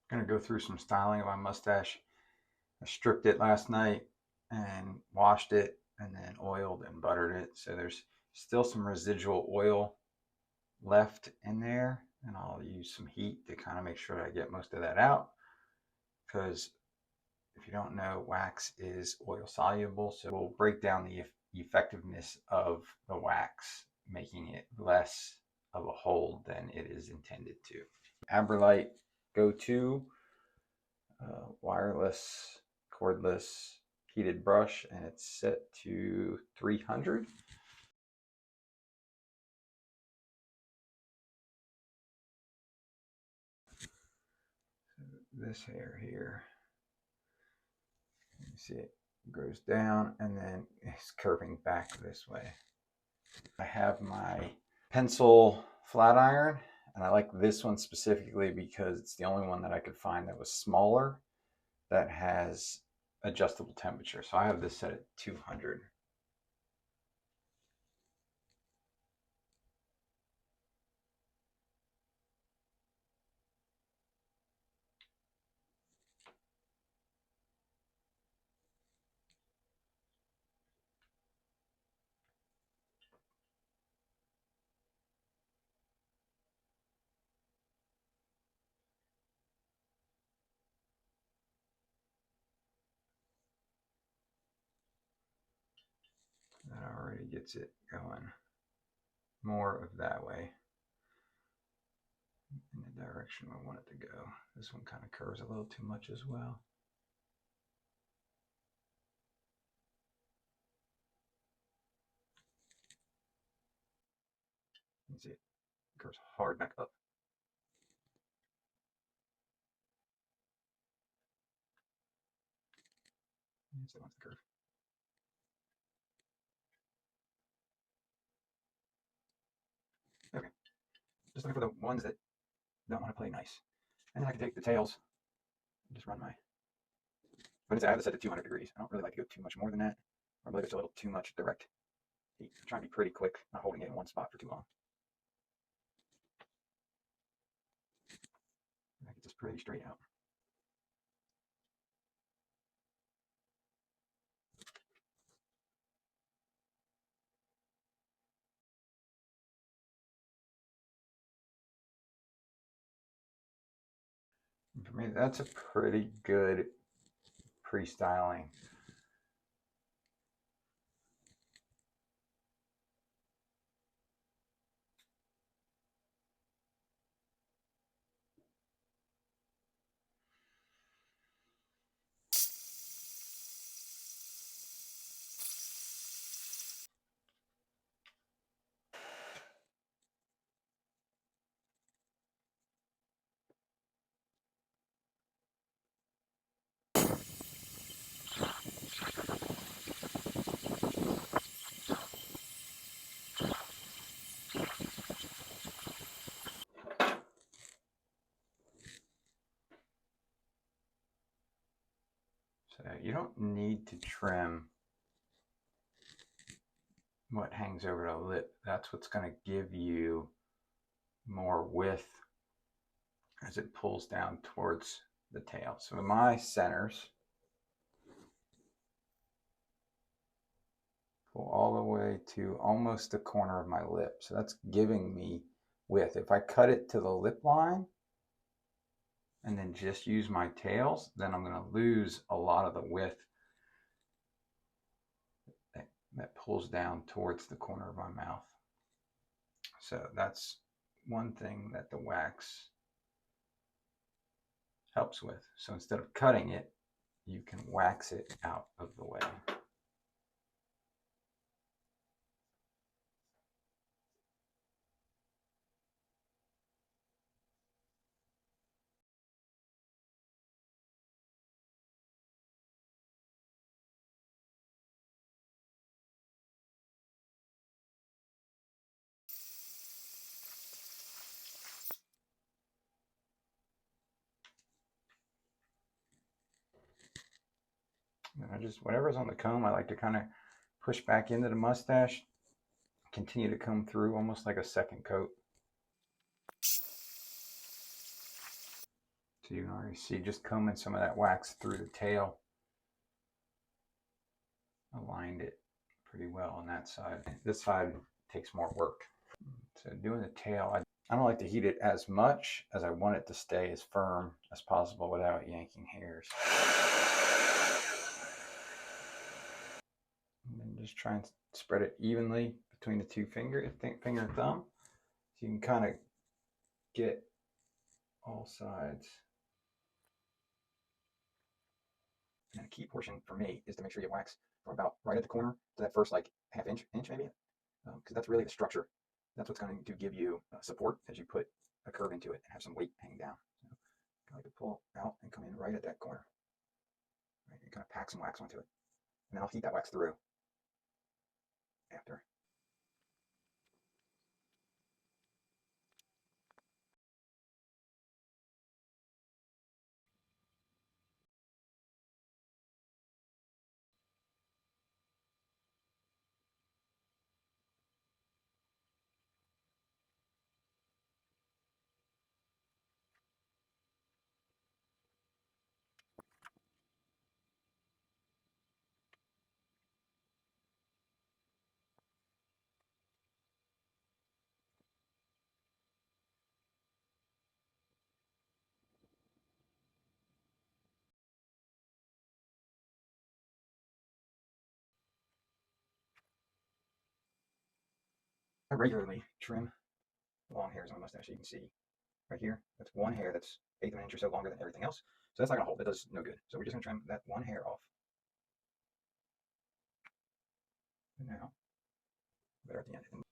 Gonna go through some styling of my mustache. I stripped it last night and washed it and then oiled and buttered it. So there's still some residual oil left in there, and I'll use some heat to kind of make sure I get most of that out, because if you don't know, wax is oil soluble, so we'll break down the effectiveness of the wax, making it less of a hold than it is intended to. Aberlite Go To wireless, cordless, heated brush, and it's set to 300. This hair here, you see it goes down and then it's curving back this way. I have my pencil Flatiron, and I like this one specifically because it's the only one that I could find that was smaller, that has adjustable temperature. So I have this set at 200. That already gets it going more of that way in the direction I want it to go. This one kind of curves a little too much as well. You see it curves hard back up. So that's the curve. Okay, just looking for the ones that don't want to play nice. And then I can take the tails and just run my, but I have this set to 200 degrees. I don't really like to go too much more than that. I believe it's a little too much direct heat. I'm trying to be pretty quick, not holding it in one spot for too long. That gets us pretty straight out. And for me, that's a pretty good pre-styling. So you don't need to trim what hangs over the lip. That's what's going to give you more width as it pulls down towards the tail. So my centers pull all the way to almost the corner of my lip. So that's giving me width. If I cut it to the lip line and then just use my tails, then I'm going to lose a lot of the width that pulls down towards the corner of my mouth. So that's one thing that the wax helps with. So instead of cutting it, you can wax it out of the way. And I just, whatever's on the comb, I like to kind of push back into the mustache, continue to comb through almost like a second coat. So you can already see just combing some of that wax through the tail. Aligned it pretty well on that side. This side takes more work. So doing the tail, I don't like to heat it as much as I want it to stay as firm as possible without yanking hairs. And then just try and spread it evenly between the two finger and thumb. So you can kind of get all sides. And the key portion for me is to make sure you wax from about right at the corner to that first like half inch maybe, because that's really the structure. That's what's going to give you support as you put a curve into it and have some weight hanging down. So I like to pull out and come in right at that corner. Right, you kind of pack some wax onto it, and then I'll heat that wax through after. I regularly trim long hairs on my mustache. You can see right here, that's one hair that's 1/8 of an inch or so longer than everything else. So that's not going to hold. That does no good. So we're just going to trim that one hair off. And now, better at the end.